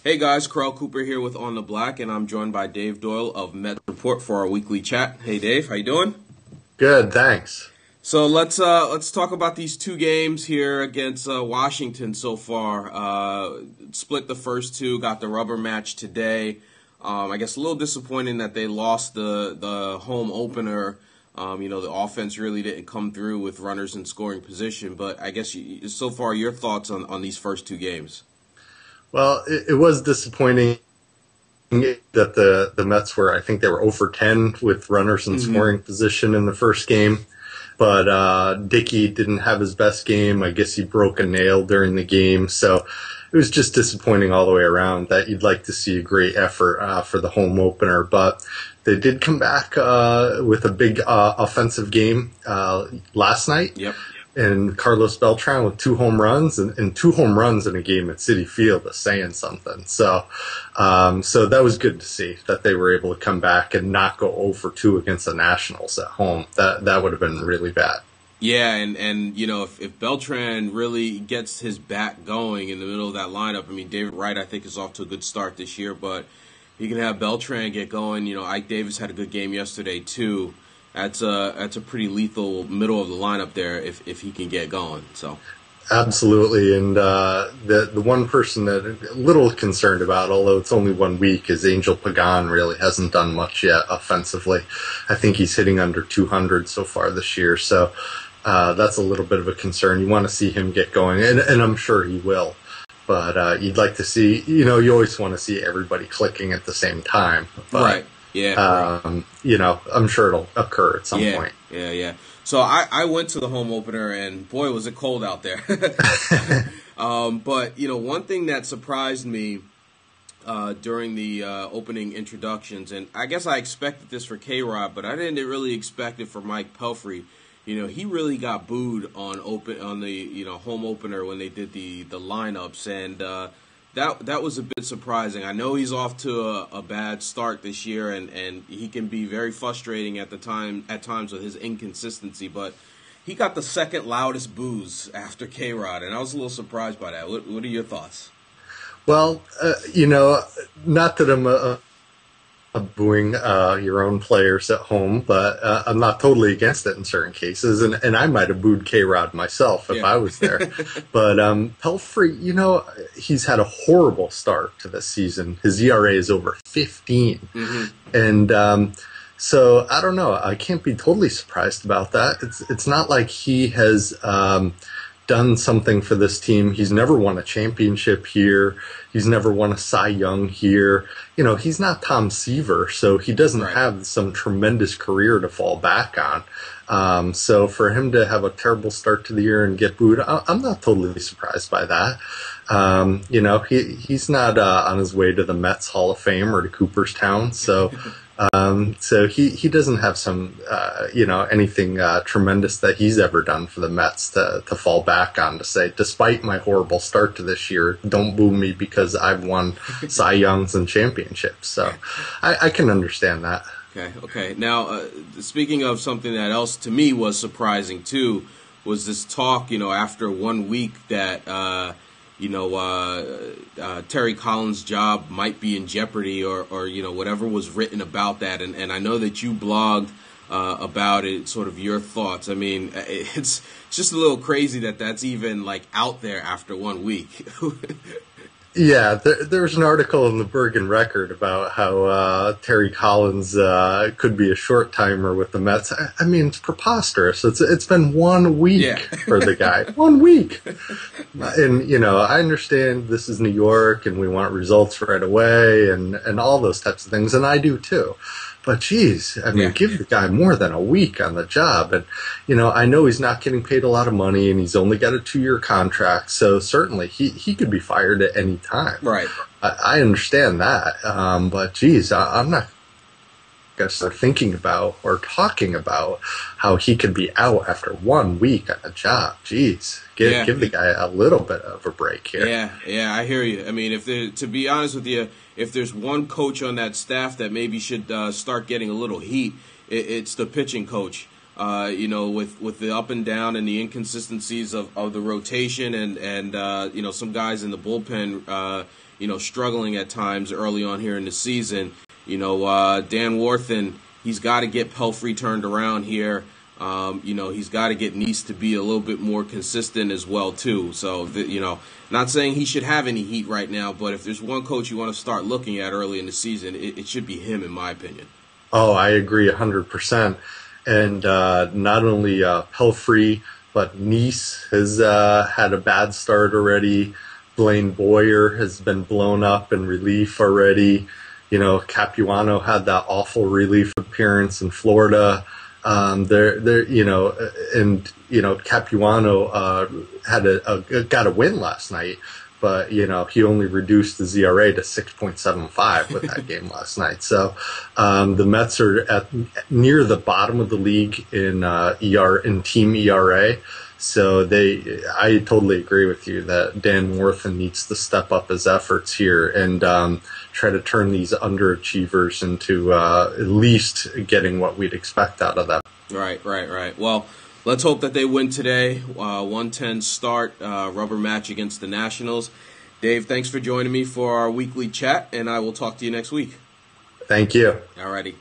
Hey guys, Carl Cooper here with On the Black, and I'm joined by Dave Doyle of Met Report for our weekly chat. Hey Dave, how you doing? Good, thanks. So let's talk about these two games here against Washington so far. Split the first two, got the rubber match today. I guess a little disappointing that they lost the home opener. The offense really didn't come through with runners in scoring position. But I guess so far, your thoughts on these first two games? Well, it was disappointing that the Mets were, I think they were 0 for 10 with runners in scoring position in the first game. But Dickey didn't have his best game. I guess he broke a nail during the game. So it was just disappointing all the way around that you'd like to see a great effort for the home opener. But they did come back with a big offensive game last night. Yep. And Carlos Beltran with 2 home runs and 2 home runs in a game at Citi Field is saying something. So that was good to see that they were able to come back and not go 0 for 2 against the Nationals at home. That would have been really bad. Yeah, and if Beltran really gets his bat going in the middle of that lineup, I mean, David Wright I think is off to a good start this year, but you can have Beltran get going. Ike Davis had a good game yesterday too. That's a pretty lethal middle of the lineup there if he can get going. So absolutely, and the one person that I'm a little concerned about, although it's only 1 week, is Angel Pagan. Really hasn't done much yet offensively. I think he's hitting under 200 so far this year. So that's a little bit of a concern. You want to see him get going, and I'm sure he will. But you'd like to see, you always want to see everybody clicking at the same time. But, right. Yeah. I'm sure it'll occur at some point. Yeah. So I went to the home opener, and boy, was it cold out there. But one thing that surprised me during the opening introductions, and I guess I expected this for K-Rod, but I didn't really expect it for Mike Pelfrey. He really got booed on the home opener when they did the lineups, and that was a bit surprising. I know he's off to a bad start this year, and he can be very frustrating at times with his inconsistency. But he got the second loudest boos after K-Rod, and I was a little surprised by that. What are your thoughts? Well, not that I'm booing your own players at home, but I'm not totally against it in certain cases, and I might have booed K-Rod myself if I was there. But Pelfrey, he's had a horrible start to this season. His ERA is over 15, and so I don't know. I can't be totally surprised about that. It's not like he has done something for this team. He's never won a championship here. He's never won a Cy Young here. He's not Tom Seaver, so he doesn't have some tremendous career to fall back on. So for him to have a terrible start to the year and get booed, I'm not totally surprised by that. He's not on his way to the Mets Hall of Fame or to Cooperstown, so he doesn't have some anything tremendous that he's ever done for the Mets to fall back on, to say, despite my horrible start to this year, don't boo me because I've won Cy Youngs and championships. So I can understand that. Okay. Now, speaking of something that else to me was surprising too, was this talk, after 1 week that Terry Collins' job might be in jeopardy, or whatever was written about that. And I know that you blogged about it, sort of your thoughts. I mean, it's just a little crazy that that's even out there after 1 week. Yeah, there's an article in the Bergen Record about how Terry Collins could be a short timer with the Mets. I mean, it's preposterous. It's been 1 week for the guy. 1 week. And, I understand this is New York and we want results right away and all those types of things, and I do too. But geez, I mean, give the guy more than a week on the job. And, I know he's not getting paid a lot of money and he's only got a 2-year contract. So certainly he could be fired at any time. Right. I understand that. But geez, I'm not going to start thinking about or talking about how he could be out after 1 week on a job. Geez, give the guy a little bit of a break here. Yeah, I hear you. I mean, to be honest with you, if there's one coach on that staff that maybe should start getting a little heat, it's the pitching coach. with the up and down and the inconsistencies of the rotation and some guys in the bullpen, struggling at times early on here in the season. Dan Warthen, he's got to get Pelfrey turned around here. He's got to get Neese to be a little bit more consistent as well, too. So, not saying he should have any heat right now, but if there's one coach you want to start looking at early in the season, it should be him, in my opinion. Oh, I agree 100%. And not only Pelfrey, but Neese has had a bad start already. Blaine Boyer has been blown up in relief already. Capuano had that awful relief appearance in Florida. Capuano got a win last night, but he only reduced the ERA to 6.75 with that game last night. So the Mets are near the bottom of the league in team ERA. So I totally agree with you that Dan Warthen needs to step up his efforts here and try to turn these underachievers into at least getting what we'd expect out of them. Right. Well, let's hope that they win today. 1:10 start, rubber match against the Nationals. Dave, thanks for joining me for our weekly chat, and I will talk to you next week. Thank you. All righty.